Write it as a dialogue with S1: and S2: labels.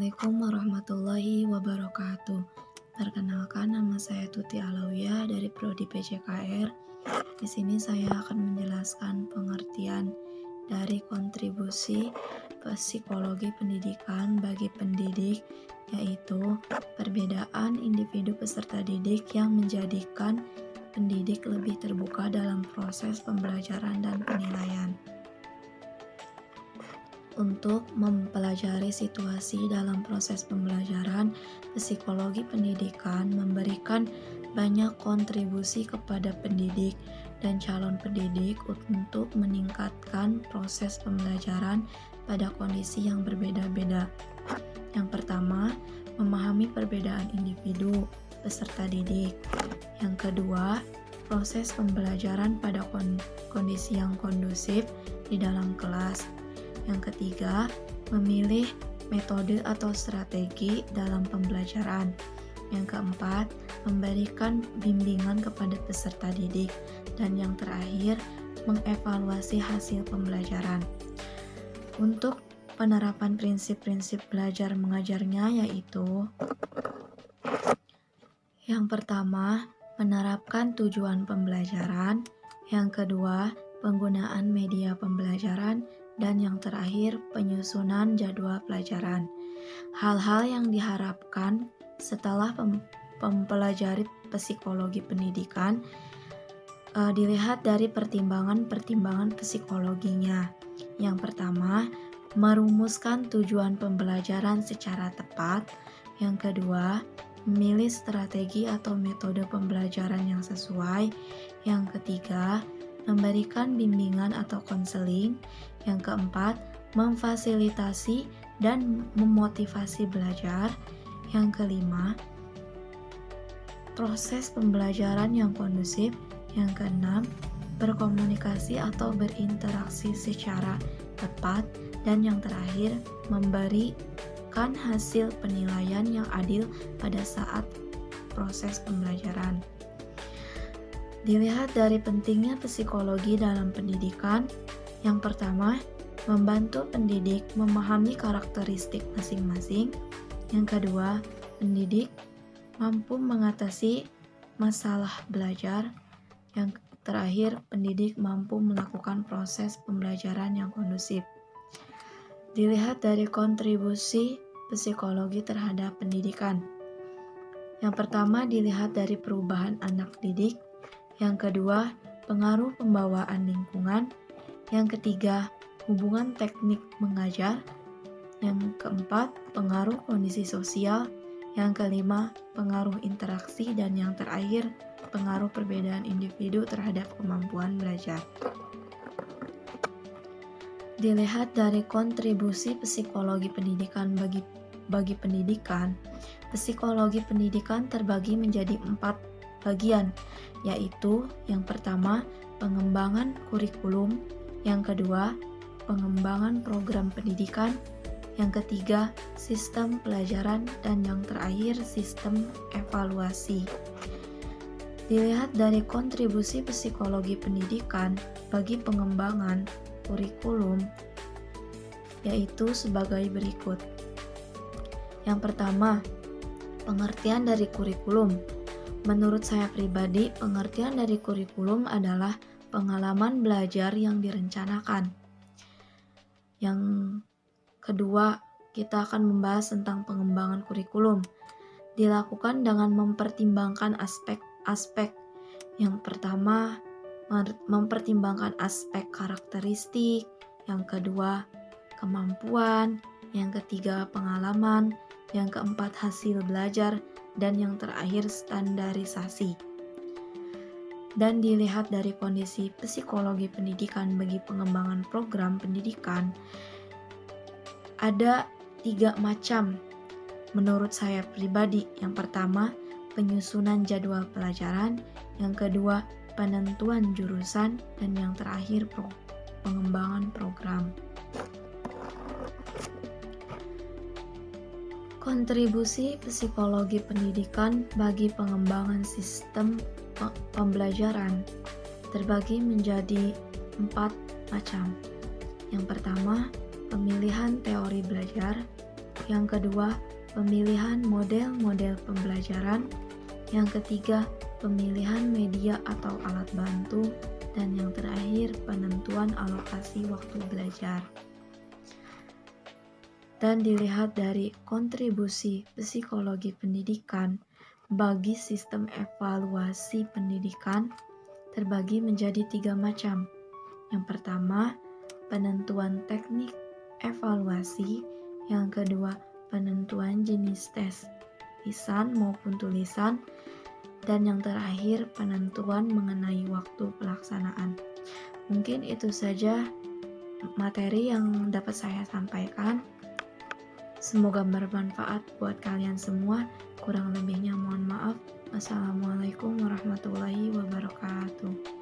S1: Assalamualaikum warahmatullahi wabarakatuh. Perkenalkan, nama saya Tuti Alawiyah dari Prodi PJKR. Di sini saya akan menjelaskan pengertian dari kontribusi psikologi pendidikan bagi pendidik, yaitu perbedaan individu peserta didik yang menjadikan pendidik lebih terbuka dalam proses pembelajaran dan penilaian. Untuk mempelajari situasi dalam proses pembelajaran, psikologi pendidikan memberikan banyak kontribusi kepada pendidik dan calon pendidik untuk meningkatkan proses pembelajaran pada kondisi yang berbeda-beda. Yang pertama, memahami perbedaan individu peserta didik. Yang kedua, proses pembelajaran pada kondisi yang kondusif di dalam kelas. Yang ketiga, memilih metode atau strategi dalam pembelajaran. Yang keempat, memberikan bimbingan kepada peserta didik. Dan yang terakhir, mengevaluasi hasil pembelajaran. Untuk penerapan prinsip-prinsip belajar mengajarnya yaitu: yang pertama, menerapkan tujuan pembelajaran. Yang kedua, penggunaan media pembelajaran. Dan yang terakhir, penyusunan jadwal pelajaran. Hal-hal yang diharapkan setelah mempelajari psikologi pendidikan dilihat dari pertimbangan-pertimbangan psikologinya. Yang pertama, merumuskan tujuan pembelajaran secara tepat. Yang kedua, memilih strategi atau metode pembelajaran yang sesuai. Yang ketiga, memberikan bimbingan atau konseling. Yang keempat, memfasilitasi dan memotivasi belajar. Yang kelima, proses pembelajaran yang kondusif. Yang keenam, berkomunikasi atau berinteraksi secara tepat. Dan yang terakhir, memberikan hasil penilaian yang adil pada saat proses pembelajaran. Dilihat dari pentingnya psikologi dalam pendidikan. Yang pertama, membantu pendidik memahami karakteristik masing-masing. Yang kedua, pendidik mampu mengatasi masalah belajar. Yang terakhir, pendidik mampu melakukan proses pembelajaran yang kondusif. Dilihat dari kontribusi psikologi terhadap pendidikan. Yang pertama, dilihat dari perubahan anak didik. Yang kedua, pengaruh pembawaan lingkungan. Yang ketiga, hubungan teknik mengajar. Yang keempat, pengaruh kondisi sosial. Yang kelima, pengaruh interaksi. Dan yang terakhir, pengaruh perbedaan individu terhadap kemampuan belajar. Dilihat dari kontribusi psikologi pendidikan bagi pendidikan, psikologi pendidikan terbagi menjadi 4 bagian, yaitu yang pertama, pengembangan kurikulum. Yang kedua, pengembangan program pendidikan. Yang ketiga, sistem pelajaran. Dan yang terakhir, sistem evaluasi. Dilihat dari kontribusi psikologi pendidikan bagi pengembangan kurikulum, yaitu sebagai berikut. Yang pertama, pengertian dari kurikulum. Menurut saya pribadi, pengertian dari kurikulum adalah pengalaman belajar yang direncanakan. Yang kedua, kita akan membahas tentang pengembangan kurikulum. Dilakukan dengan mempertimbangkan aspek-aspek. Yang pertama, mempertimbangkan aspek karakteristik. Yang kedua, kemampuan. Yang ketiga, pengalaman. Yang keempat, hasil belajar. Dan yang terakhir, standarisasi. Dan dilihat dari kondisi psikologi pendidikan bagi pengembangan program pendidikan, ada 3 macam menurut saya pribadi. Yang pertama, penyusunan jadwal pelajaran. Yang kedua, penentuan jurusan. Dan yang terakhir, pengembangan program. Kontribusi psikologi pendidikan bagi pengembangan sistem pembelajaran terbagi menjadi 4 macam. Yang pertama, pemilihan teori belajar. Yang kedua, pemilihan model-model pembelajaran. Yang ketiga, pemilihan media atau alat bantu. Dan yang terakhir, penentuan alokasi waktu belajar. Dan dilihat dari kontribusi psikologi pendidikan bagi sistem evaluasi pendidikan terbagi menjadi 3 macam. Yang pertama, penentuan teknik evaluasi. Yang kedua, penentuan jenis tes, lisan maupun tulisan. Dan yang terakhir, penentuan mengenai waktu pelaksanaan. Mungkin itu saja materi yang dapat saya sampaikan. Semoga bermanfaat buat kalian semua. Kurang lebihnya mohon maaf. Wassalamualaikum warahmatullahi wabarakatuh.